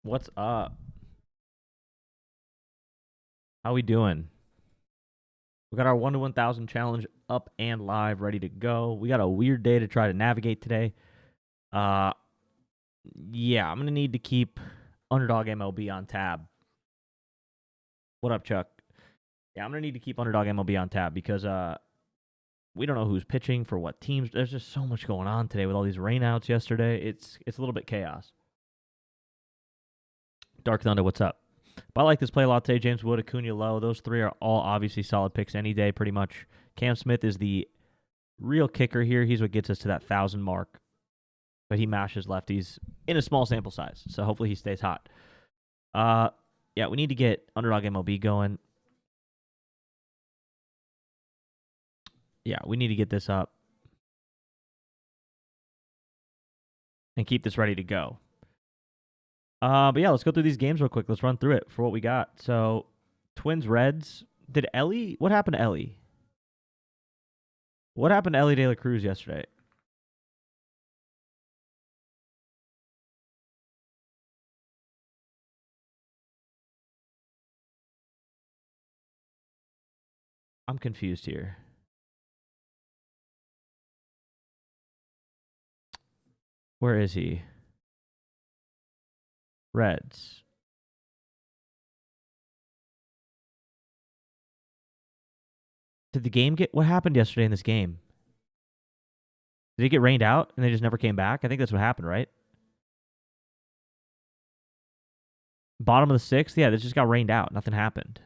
What's up? How we doing? We got our 1 to 1,000 challenge up and live, ready to go. We got a weird day to try to navigate today. Uh, yeah, I'm gonna need to keep Underdog MLB on tab. What up, Chuck? Yeah, I'm gonna need to keep Underdog MLB on tab because we don't know who's pitching for what teams. There's just so much going on today with all these rainouts yesterday. It's a little bit chaos. Dark Thunder, what's up? But I like this play a lot today. James Wood, Acuna, Lowe. Those three are all obviously solid picks any day, pretty much. Cam Smith is the real kicker here. He's what gets us to that 1,000 mark. But he mashes lefties in a small sample size. So hopefully he stays hot. Yeah, we need to get Underdog MLB going. Yeah, we need to get this up and keep this ready to go. But yeah, let's go through these games real quick. Let's run through it for what we got. So, Twins, Reds. Did Ellie? What happened to Ellie? What happened to Ellie De La Cruz yesterday? I'm confused here. Where is he? Reds. Did the game get? What happened yesterday in this game? Did it get rained out and they just never came back? I think that's what happened, right? Bottom of the sixth, yeah, this just got rained out. Nothing happened.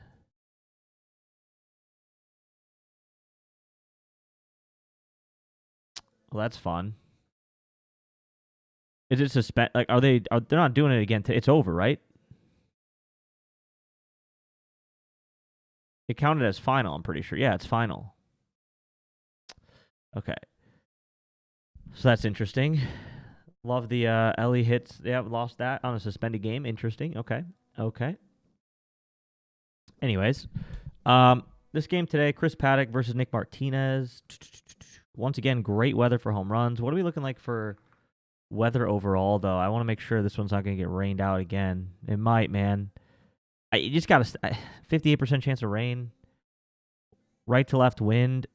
Well, that's fun. Is it suspend? Like, they're not doing it again? It's over, right? It counted as final. I'm pretty sure. Yeah, it's final. Okay, so that's interesting. Love the Ellie hits. Yeah, lost that on a suspended game. Interesting. Okay. Anyways, this game today, Chris Paddock versus Nick Martinez. Once again, great weather for home runs. What are we looking like for weather overall, though? I want to make sure this one's not going to get rained out again. It might, man. You just got a 58% chance of rain. Right to left wind.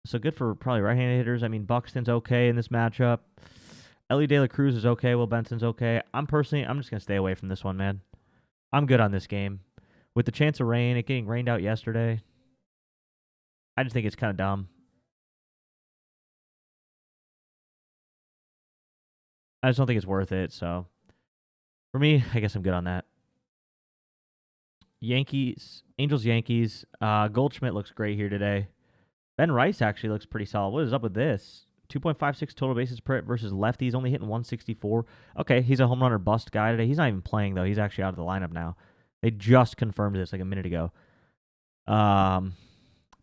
So good for probably right-handed hitters. I mean, Buxton's okay in this matchup. Ellie De La Cruz is okay. Will Benson's okay. I'm just going to stay away from this one, man. I'm good on this game. With the chance of rain, it getting rained out yesterday, I just think it's kind of dumb. I just don't think it's worth it. So for me, I guess I'm good on that. Angels, Yankees. Goldschmidt looks great here today. Ben Rice actually looks pretty solid. What is up with this? 2.56 total bases per hit versus lefties, only hitting 164. Okay, he's a home run or bust guy today. He's not even playing, though. He's actually out of the lineup now. They just confirmed this like a minute ago.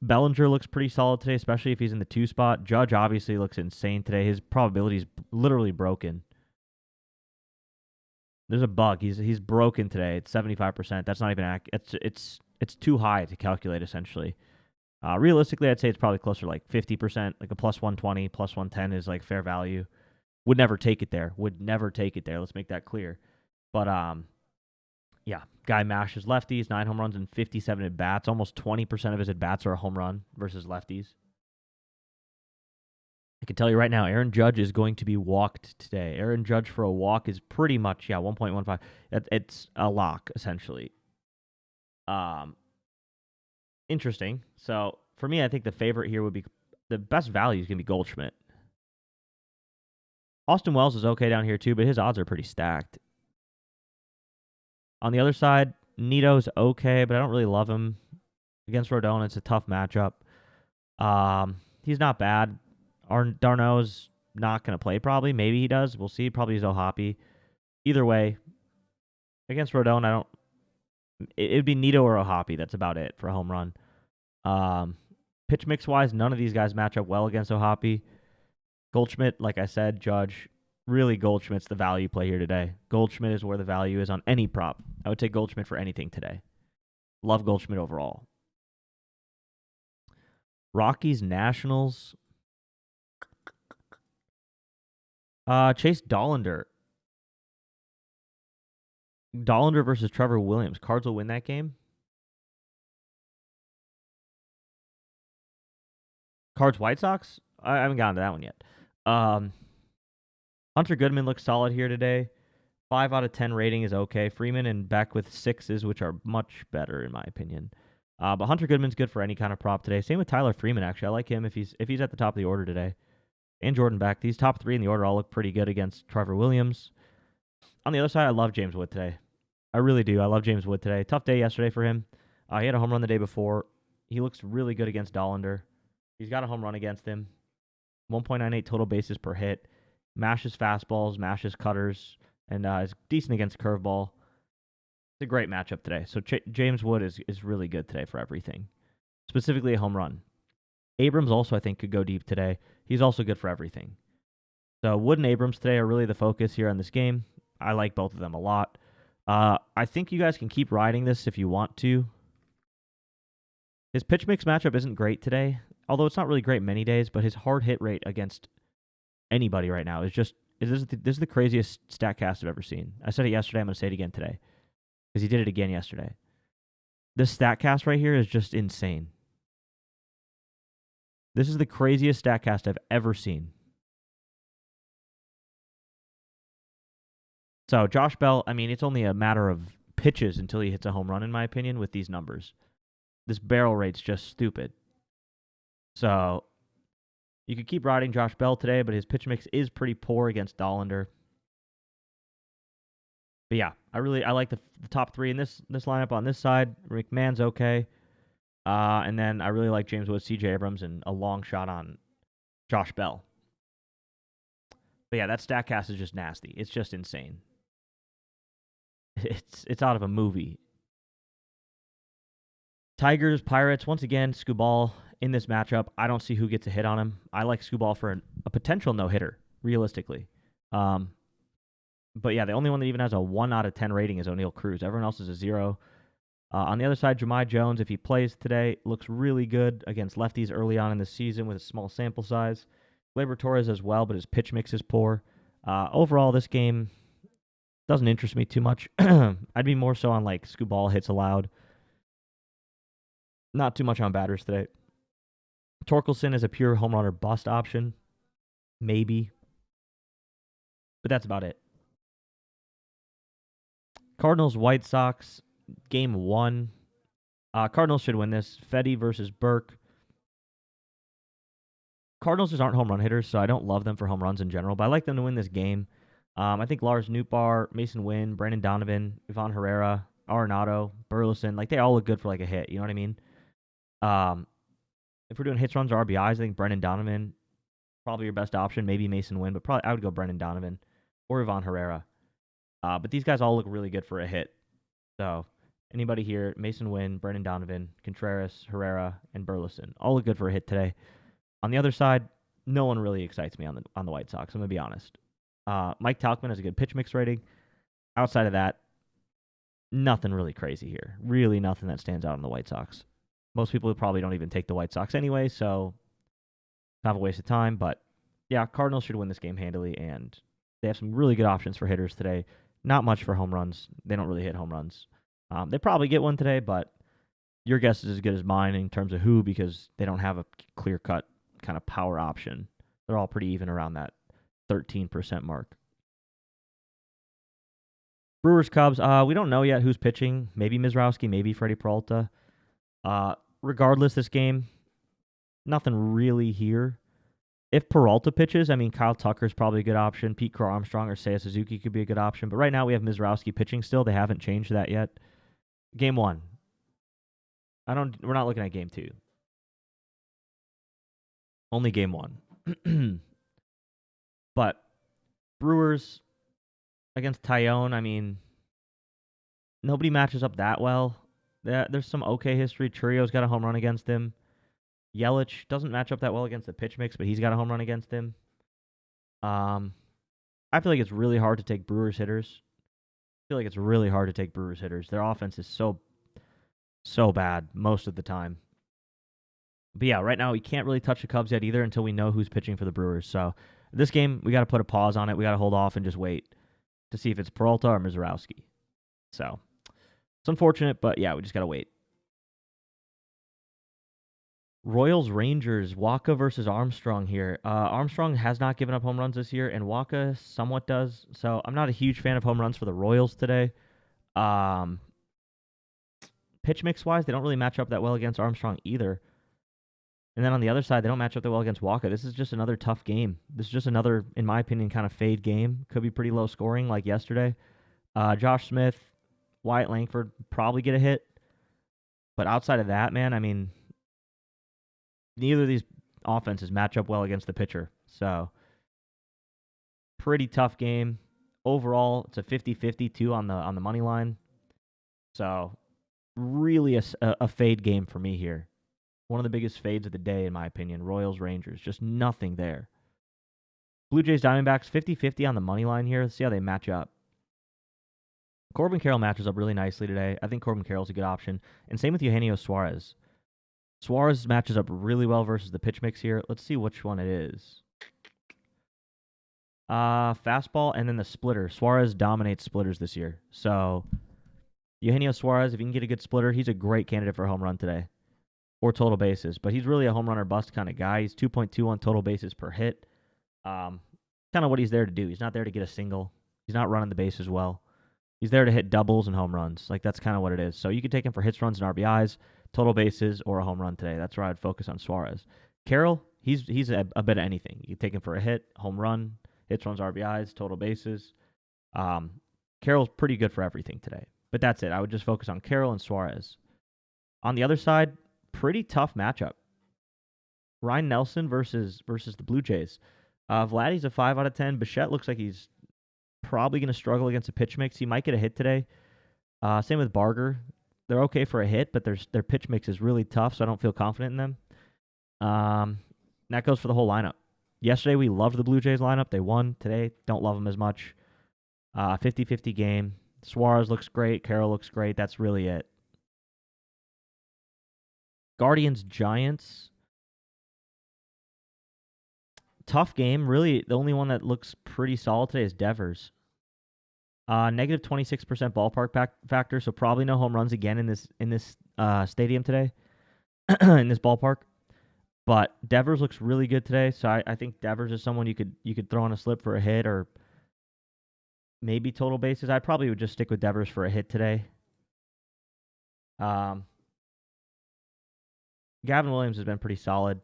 Bellinger looks pretty solid today, especially if he's in the 2 spot. Judge obviously looks insane today. His probability is literally broken. There's a bug. He's broken today. It's 75%. That's not even accurate. It's too high to calculate essentially. Realistically, I'd say it's probably closer to like 50%, like a plus 120, plus 110 is like fair value. Would never take it there. Let's make that clear. But yeah, guy mashes lefties, 9 home runs and 57 at bats. Almost 20% of his at bats are a home run versus lefties. I can tell you right now, Aaron Judge is going to be walked today. Aaron Judge for a walk is pretty much 1.15. It's a lock essentially. Interesting. So for me, I think the favorite here would be the best value is going to be Goldschmidt. Austin Wells is okay down here too, but his odds are pretty stacked. On the other side, Nito's okay, but I don't really love him against Rodon. It's a tough matchup. He's not bad. Darno's not going to play probably. Maybe he does. We'll see. Probably he's O'Hoppe. Either way, against Rodon, I don't. It'd be Nito or O'Hoppe. That's about it for a home run. Pitch mix wise, none of these guys match up well against O'Hoppe. Goldschmidt, like I said, Judge. Really, Goldschmidt's the value play here today. Goldschmidt is where the value is on any prop. I would take Goldschmidt for anything today. Love Goldschmidt overall. Rockies, Nationals. Chase Dollander. Dollander versus Trevor Williams. Cards will win that game. Cards White Sox? I haven't gotten to that one yet. Hunter Goodman looks solid here today. 5 out of 10 rating is okay. Freeman and Beck with 6s, which are much better in my opinion. But Hunter Goodman's good for any kind of prop today. Same with Tyler Freeman, actually. I like him if he's at the top of the order today. And Jordan Beck. These top 3 in the order all look pretty good against Trevor Williams. On the other side, I love James Wood today. I really do. I love James Wood today. Tough day yesterday for him. He had a home run the day before. He looks really good against Dollander. He's got a home run against him. 1.98 total bases per hit. Mashes fastballs, mashes cutters, and is decent against curveball. It's a great matchup today. So James Wood is really good today for everything, specifically a home run. Abrams also, I think, could go deep today. He's also good for everything. So Wood and Abrams today are really the focus here on this game. I like both of them a lot. I think you guys can keep riding this if you want to. His pitch mix matchup isn't great today, although it's not really great many days, but his hard hit rate against anybody right now is just this is the craziest StatCast I've ever seen. I said it yesterday. I'm going to say it again today because he did it again yesterday. This StatCast right here is just insane. This is the craziest StatCast I've ever seen. So Josh Bell, I mean, it's only a matter of pitches until he hits a home run, in my opinion, with these numbers. This barrel rate's just stupid. So you could keep riding Josh Bell today, but his pitch mix is pretty poor against Dollander. But yeah, I like the top 3 in this lineup on this side. McMahon's okay. And then I really like James Wood, C.J. Abrams, and a long shot on Josh Bell. But yeah, that StatCast is just nasty. It's just insane. It's out of a movie. Tigers, Pirates, once again, Skubal in this matchup. I don't see who gets a hit on him. I like Skubal for a potential no-hitter, realistically. But yeah, the only one that even has a 1 out of 10 rating is O'Neal Cruz. Everyone else is a 0. On the other side, Jahmai Jones, if he plays today, looks really good against lefties early on in the season with a small sample size. Gleyber Torres as well, but his pitch mix is poor. Overall, this game doesn't interest me too much. I'd be more so on like Skubal hits allowed. Not too much on batters today. Torkelson is a pure home run or bust option. Maybe. But that's about it. Cardinals, White Sox, game 1. Cardinals should win this. Fedde versus Burke. Cardinals just aren't home run hitters, so I don't love them for home runs in general, but I like them to win this game. I think Lars Nootbaar, Mason Wynn, Brandon Donovan, Ivan Herrera, Arenado, Burleson, like they all look good for like a hit. You know what I mean? If we're doing hits, runs, or RBIs, I think Brandon Donovan probably your best option. Maybe Mason Wynn, but probably I would go Brandon Donovan or Ivan Herrera. But these guys all look really good for a hit. So anybody here, Mason Wynn, Brandon Donovan, Contreras, Herrera, and Burleson, all look good for a hit today. On the other side, no one really excites me on the White Sox. I'm gonna be honest. Mike Tauchman has a good pitch mix rating. Outside of that, nothing really crazy here. Really nothing that stands out on the White Sox. Most people probably don't even take the White Sox anyway, so kind of a waste of time. But yeah, Cardinals should win this game handily, and they have some really good options for hitters today. Not much for home runs. They don't really hit home runs. They probably get one today, but your guess is as good as mine in terms of who, because they don't have a clear-cut kind of power option. They're all pretty even around that 13% mark. Brewers, Cubs. We don't know yet who's pitching. Maybe Mizrowski, maybe Freddie Peralta. Regardless, this game, nothing really here. If Peralta pitches, I mean, Kyle Tucker's probably a good option. Pete Crow Armstrong or Seiya Suzuki could be a good option. But right now we have Mizrowski pitching still. They haven't changed that yet. Game 1. We're not looking at game 2. Only game 1. But Brewers against Tyone, I mean, nobody matches up that well. There's some okay history. Churio's got a home run against him. Yelich doesn't match up that well against the pitch mix, but he's got a home run against him. I feel like it's really hard to take Brewers hitters. Their offense is so bad most of the time. But yeah, right now we can't really touch the Cubs yet either until we know who's pitching for the Brewers. So this game, we got to put a pause on it. We got to hold off and just wait to see if it's Peralta or Mizrowski. So it's unfortunate, but yeah, we just got to wait. Royals Rangers, Waka versus Armstrong here. Armstrong has not given up home runs this year, and Waka somewhat does. So I'm not a huge fan of home runs for the Royals today. Pitch mix wise, they don't really match up that well against Armstrong either. And then on the other side, they don't match up that well against Waka. This is just another tough game. This is just another, in my opinion, kind of fade game. Could be pretty low scoring like yesterday. Josh Smith, Wyatt Langford probably get a hit. But outside of that, man, I mean, neither of these offenses match up well against the pitcher. So, pretty tough game. Overall, it's a 50-50 too on the money line. So, really a fade game for me here. One of the biggest fades of the day, in my opinion. Royals, Rangers, just nothing there. Blue Jays, Diamondbacks, 50-50 on the money line here. Let's see how they match up. Corbin Carroll matches up really nicely today. I think Corbin Carroll's a good option. And same with Eugenio Suarez. Suarez matches up really well versus the pitch mix here. Let's see which one it is. Fastball and then the splitter. Suarez dominates splitters this year. So, Eugenio Suarez, if you can get a good splitter, he's a great candidate for a home run today. Or total bases. But he's really a home run or bust kind of guy. He's 2.21 total bases per hit. Kind of what he's there to do. He's not there to get a single. He's not running the bases well. He's there to hit doubles and home runs. Like, that's kind of what it is. So you could take him for hits, runs, and RBIs, total bases, or a home run today. That's where I'd focus on Suarez. Carroll, he's a bit of anything. You could take him for a hit, home run, hits, runs, RBIs, total bases. Carroll's pretty good for everything today. But that's it. I would just focus on Carroll and Suarez. On the other side, pretty tough matchup. Ryan Nelson versus the Blue Jays. Vladdy's a 5 out of 10. Bichette looks like he's probably going to struggle against a pitch mix. He might get a hit today. Same with Barger. They're okay for a hit, but their pitch mix is really tough, so I don't feel confident in them. That goes for the whole lineup. Yesterday, we loved the Blue Jays lineup. They won. Today, don't love them as much. 50-50 game. Suarez looks great. Carroll looks great. That's really it. Guardians, Giants. Tough game. Really, the only one that looks pretty solid today is Devers. Negative 26% ballpark factor, so probably no home runs again in this stadium today, in this ballpark. But Devers looks really good today, so I think Devers is someone you could throw on a slip for a hit or maybe total bases. I probably would just stick with Devers for a hit today. Gavin Williams has been pretty solid.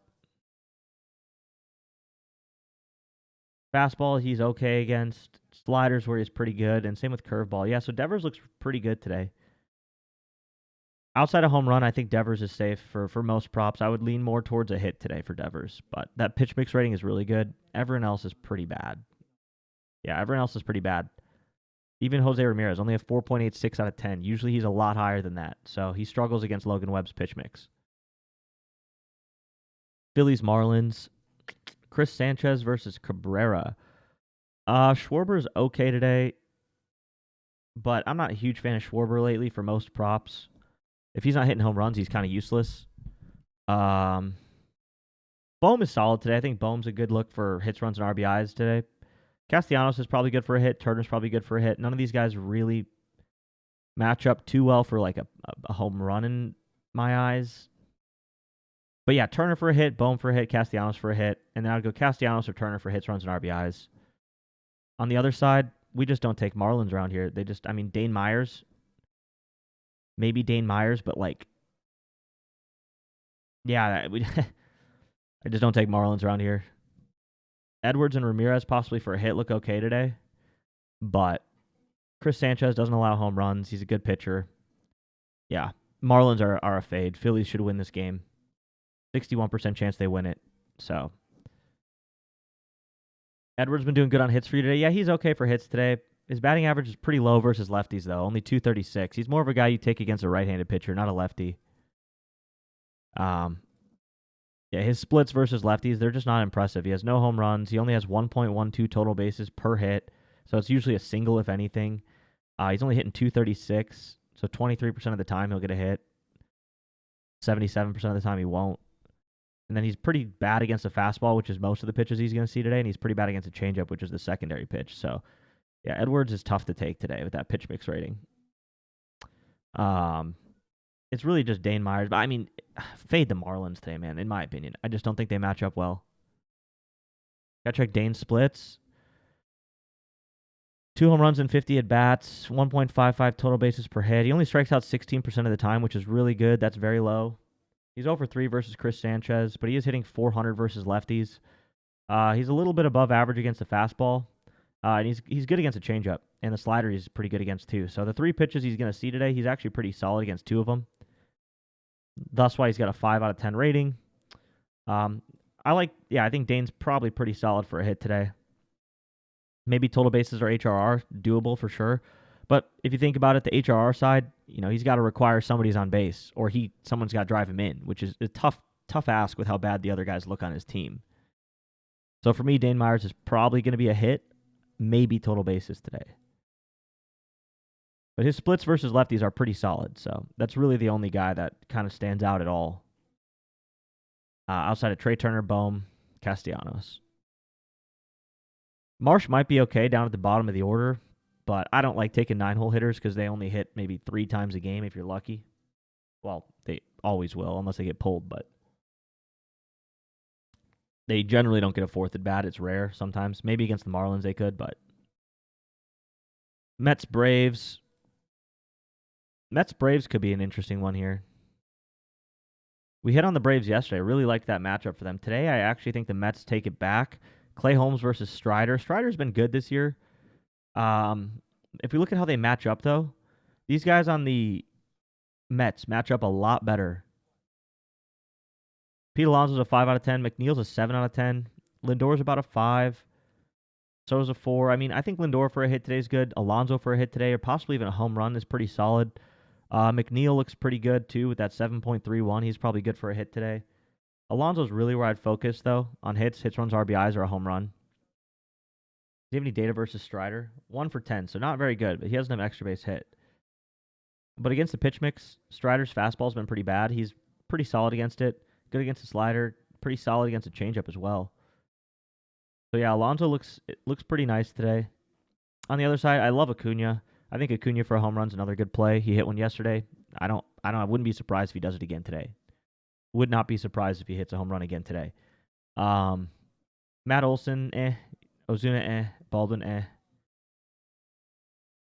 Fastball, he's okay against. Sliders, where he's pretty good. And same with curveball. Yeah, so Devers looks pretty good today. Outside of home run, I think Devers is safe for most props. I would lean more towards a hit today for Devers. But that pitch mix rating is really good. Everyone else is pretty bad. Yeah, everyone else is pretty bad. Even Jose Ramirez, only a 4.86 out of 10. Usually he's a lot higher than that. So he struggles against Logan Webb's pitch mix. Phillies, Marlins. Chris Sanchez versus Cabrera. Schwarber's okay today, but I'm not a huge fan of Schwarber lately for most props. If he's not hitting home runs, he's kind of useless. Bohm is solid today. I think Bohm's a good look for hits, runs, and RBIs today. Castellanos is probably good for a hit. Turner's probably good for a hit. None of these guys really match up too well for like a home run in my eyes. But yeah, Turner for a hit, Bohm for a hit, Castellanos for a hit, and then I'd go Castellanos or Turner for hits, runs, and RBIs. On the other side, we just don't take Marlins around here. Dane Myers, maybe Dane Myers, but like, yeah, I just don't take Marlins around here. Edwards and Ramirez possibly for a hit look okay today, but Chris Sanchez doesn't allow home runs. He's a good pitcher. Yeah, Marlins are a fade. Phillies should win this game. 61% chance they win it. So Edwards been doing good on hits for you today. Yeah, he's okay for hits today. His batting average is pretty low versus lefties, though. Only 236. He's more of a guy you take against a right-handed pitcher, not a lefty. Yeah, his splits versus lefties, they're just not impressive. He has no home runs. He only has 1.12 total bases per hit. So it's usually a single, if anything. He's only hitting 236. So 23% of the time he'll get a hit. 77% of the time he won't. And then he's pretty bad against the fastball, which is most of the pitches he's going to see today. And he's pretty bad against a changeup, which is the secondary pitch. So, yeah, Edwards is tough to take today with that pitch mix rating. Um, it's really just Dane Myers. But I mean, fade the Marlins today, man. In my opinion, I just don't think they match up well. Got to check Dane's splits. 2 home runs and 50 at bats, 1.55 total bases per hit. He only strikes out 16% of the time, which is really good. That's very low. He's 0 for 3 versus Chris Sanchez, but he is hitting 400 versus lefties. He's a little bit above average against the fastball, and he's good against a changeup, and the slider he's pretty good against too. So the 3 pitches he's going to see today, he's actually pretty solid against 2 of them. Thus why he's got a 5 out of 10 rating. I think Dane's probably pretty solid for a hit today. Maybe total bases or HRR, doable for sure. But if you think about it, the HRR side, he's got to require somebody's on base or someone's got to drive him in, which is a tough ask with how bad the other guys look on his team. So for me, Dane Myers is probably going to be a hit, maybe total bases today. But his splits versus lefties are pretty solid, so that's really the only guy that kind of stands out at all. Outside of Trey Turner, Bohm, Castellanos. Marsh might be okay down at the bottom of the order, but I don't like taking 9-hole hitters because they only hit maybe 3 times a game if you're lucky. Well, they always will unless they get pulled, but they generally don't get a 4th at bat. It's rare sometimes. Maybe against the Marlins they could, but Mets Braves could be an interesting one here. We hit on the Braves yesterday. I really liked that matchup for them. Today, I actually think the Mets take it back. Clay Holmes versus Strider. Strider's been good this year. If we look at how they match up, though, these guys on the Mets match up a lot better. Pete Alonso's a 5 out of 10. McNeil's a 7 out of 10. Lindor's about a 5. Soto's a 4. I mean, I think Lindor for a hit today is good. Alonso for a hit today, or possibly even a home run, is pretty solid. McNeil looks pretty good, too, with that 7.31. He's probably good for a hit today. Alonso's really where I'd focus, though, on hits, runs, RBIs, or a home run. Do you have any data versus Strider? 1 for 10, so not very good, but he doesn't have extra base hit. But against the pitch mix, Strider's fastball's been pretty bad. He's pretty solid against it. Good against the slider. Pretty solid against a changeup as well. So yeah, Alonso looks pretty nice today. On the other side, I love Acuna. I think Acuna for a home run's another good play. He hit one yesterday. I wouldn't be surprised if he does it again today. Would not be surprised if he hits a home run again today. Matt Olson, Ozuna, Baldwin,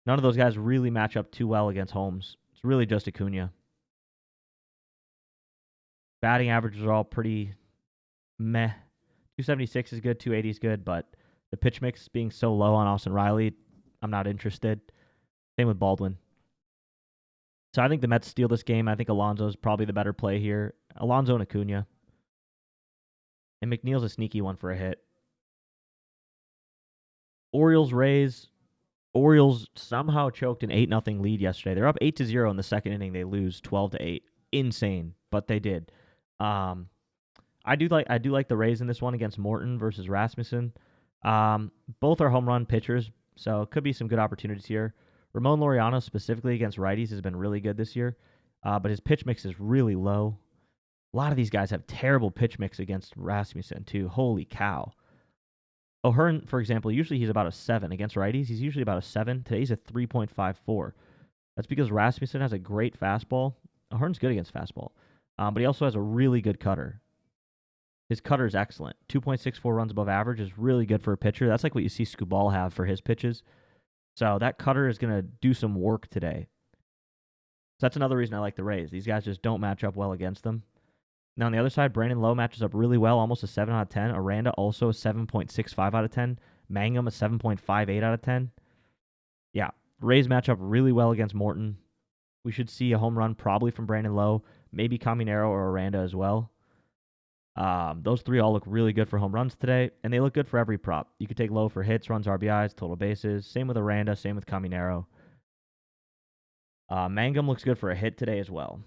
None of those guys really match up too well against Holmes. It's really just Acuna. Batting averages are all pretty meh. 276 is good, 280 is good, but the pitch mix being so low on Austin Riley, I'm not interested. Same with Baldwin. So I think the Mets steal this game. I think Alonso's probably the better play here. Alonso and Acuna. And McNeil's a sneaky one for a hit. Orioles-Rays. Orioles somehow choked an 8-0 lead yesterday. They're up 8-0 in the second inning. They lose 12-8. Insane, but they did. I do like the Rays in this one against Morton versus Rasmussen. Both are home run pitchers, so it could be some good opportunities here. Ramon Laureano specifically against righties has been really good this year, but his pitch mix is really low. A lot of these guys have terrible pitch mix against Rasmussen too. Holy cow. O'Hearn, for example, usually he's about a 7. Against righties, he's usually about a 7. Today he's a 3.54. That's because Rasmussen has a great fastball. O'Hearn's good against fastball, but he also has a really good cutter. His cutter is excellent. 2.64 runs above average is really good for a pitcher. That's like what you see Skubal have for his pitches. So that cutter is going to do some work today. So that's another reason I like the Rays. These guys just don't match up well against them. Now on the other side, Brandon Lowe matches up really well, almost a 7 out of 10. Aranda also a 7.65 out of 10. Mangum a 7.58 out of 10. Yeah, Rays match up really well against Morton. We should see a home run probably from Brandon Lowe, maybe Caminero or Aranda as well. Those 3 all look really good for home runs today, and they look good for every prop. You could take Lowe for hits, runs, RBIs, total bases. Same with Aranda, same with Caminero. Mangum looks good for a hit today as well.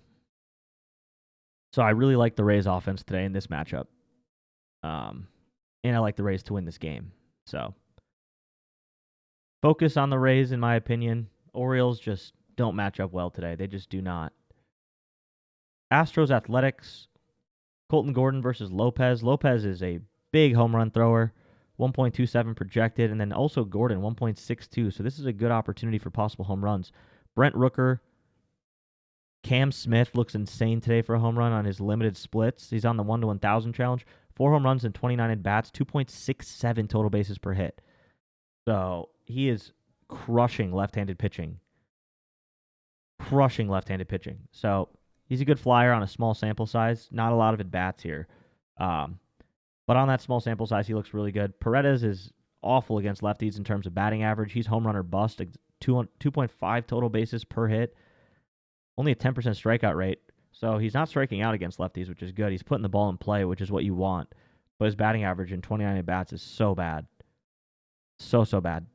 So I really like the Rays offense today in this matchup. And I like the Rays to win this game. So focus on the Rays, in my opinion. Orioles just don't match up well today. They just do not. Astros Athletics. Colton Gordon versus Lopez. Lopez is a big home run thrower. 1.27 projected. And then also Gordon, 1.62. So this is a good opportunity for possible home runs. Brent Rooker Cam Smith looks insane today for a home run on his limited splits. He's on the 1-to-1,000 challenge. 4 home runs and 29 at-bats, 2.67 total bases per hit. So he is crushing left-handed pitching. So he's a good flyer on a small sample size. Not a lot of at-bats here. But on that small sample size, he looks really good. Paredes is awful against lefties in terms of batting average. He's home run or bust, 2.5 total bases per hit. Only a 10% strikeout rate. So he's not striking out against lefties, which is good. He's putting the ball in play, which is what you want. But his batting average in 29 at-bats is so bad. So bad.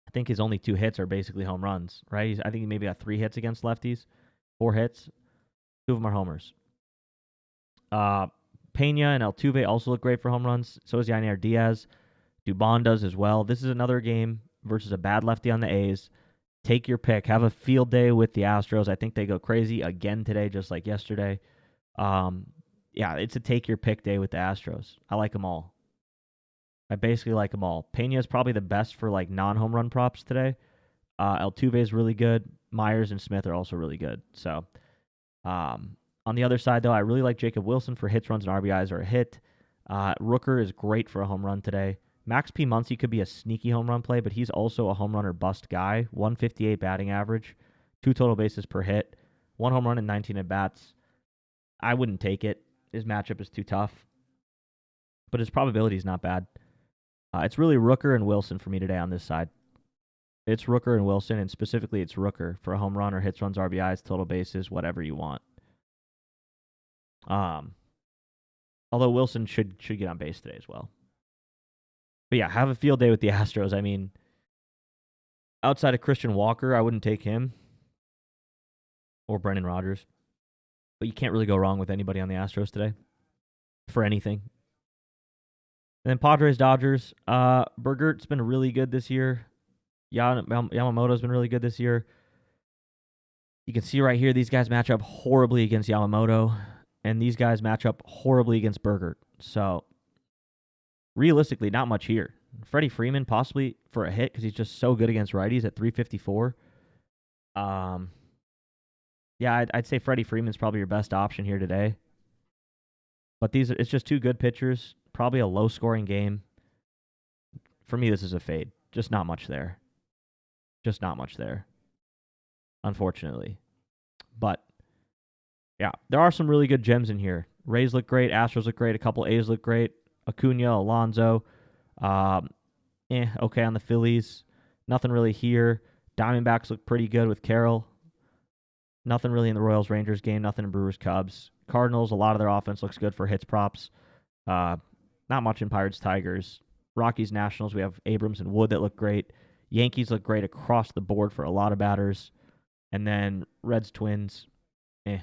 I think his only 2 hits are basically home runs, right? I think he maybe got 3 hits against lefties, 4 hits. 2 of them are homers. Pena and Altuve also look great for home runs. So is Yainer Diaz. Dubon does as well. This is another game versus a bad lefty on the A's. Take your pick. Have a field day with the Astros. I think they go crazy again today, just like yesterday. Yeah, it's a take your pick day with the Astros. I like them all. I basically like them all. Pena is probably the best for like non-home run props today. Altuve is really good. Myers and Smith are also really good. So, on the other side, though, I really like Jacob Wilson for hits, runs, and RBIs or a hit. Rooker is great for a home run today. Max P. Muncy could be a sneaky home run play, but he's also a home run or bust guy. 158 batting average, 2 total bases per hit, 1 home run and 19 at-bats. I wouldn't take it. His matchup is too tough, but his probability is not bad. It's really Rooker and Wilson for me today on this side. It's Rooker and Wilson, and specifically it's Rooker for a home run or hits, runs, RBIs, total bases, whatever you want. Although Wilson should get on base today as well. But yeah, have a field day with the Astros. I mean, outside of Christian Walker, I wouldn't take him or Brendan Rodgers. But you can't really go wrong with anybody on the Astros today for anything. And then Padres, Dodgers. Bergert's been really good this year. Yamamoto's been really good this year. You can see right here, these guys match up horribly against Yamamoto, and these guys match up horribly against Bergert. So, realistically, not much here. Freddie Freeman possibly for a hit because he's just so good against righties at 354. Yeah, I'd say Freddie Freeman's probably your best option here today. But it's just 2 good pitchers. Probably a low-scoring game. For me, this is a fade. Just not much there. Unfortunately. But, yeah, there are some really good gems in here. Rays look great. Astros look great. A couple A's look great. Acuna, Alonso. Okay on the Phillies. Nothing really here. Diamondbacks look pretty good with Carroll. Nothing really in the Royals-Rangers game. Nothing in Brewers-Cubs. Cardinals, a lot of their offense looks good for hits props. Not much in Pirates-Tigers. Rockies-Nationals, we have Abrams and Wood that look great. Yankees look great across the board for a lot of batters. And then Reds-Twins. So,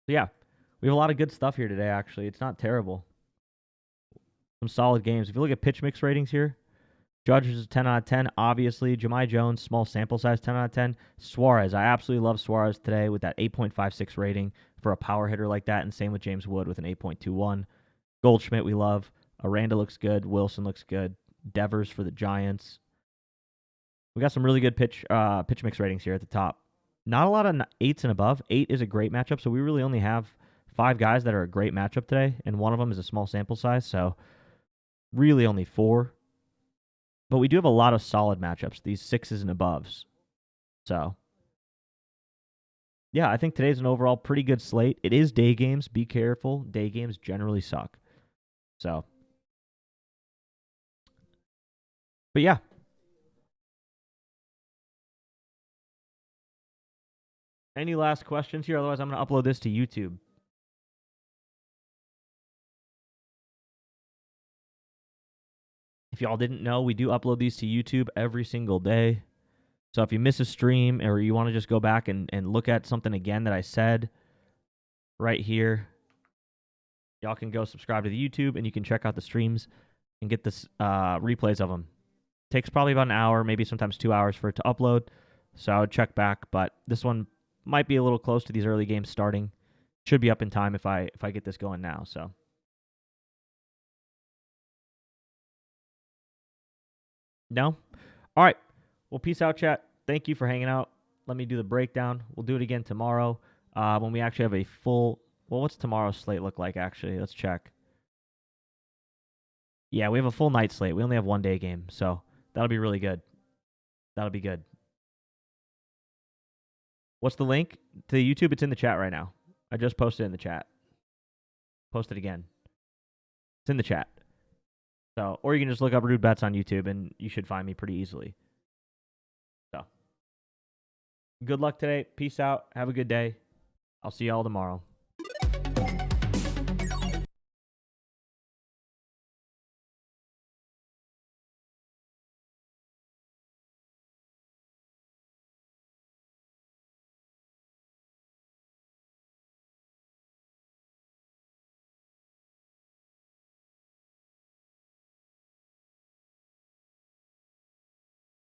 yeah, we have a lot of good stuff here today, actually. It's not terrible. Some solid games. If you look at pitch mix ratings here, Judge is a 10 out of 10, obviously. Jahmai Jones, small sample size, 10 out of 10. Suarez, I absolutely love Suarez today with that 8.56 rating for a power hitter like that, and same with James Wood with an 8.21. Goldschmidt, we love. Aranda looks good. Wilson looks good. Devers for the Giants. We got some really good pitch mix ratings here at the top. Not a lot of 8s and above. 8 is a great matchup, so we really only have 5 guys that are a great matchup today, and one of them is a small sample size, so really only 4. But we do have a lot of solid matchups, these 6s and aboves. So, yeah, I think today's an overall pretty good slate. It is day games. Be careful. Day games generally suck. So, but yeah. Any last questions here? Otherwise, I'm going to upload this to YouTube. If y'all didn't know, we do upload these to YouTube every single day. So if you miss a stream or you want to just go back and look at something again that I said right here, y'all can go subscribe to the YouTube and you can check out the streams and get this replays of them. Takes probably about an hour, maybe sometimes 2 hours for it to upload. So I would check back, but this one might be a little close to these early games starting. Should be up in time if I get this going now. So no? All right. Well, peace out, chat. Thank you for hanging out. Let me do the breakdown. We'll do it again tomorrow when we actually have a full. Well, what's tomorrow's slate look like, actually? Let's check. Yeah, we have a full night slate. We only have 1 day game, so that'll be really good. That'll be good. What's the link to YouTube? It's in the chat right now. I just posted it in the chat. Post it again. It's in the chat. So, or you can just look up Rude Bets on YouTube, and you should find me pretty easily. So, good luck today. Peace out. Have a good day. I'll see y'all tomorrow.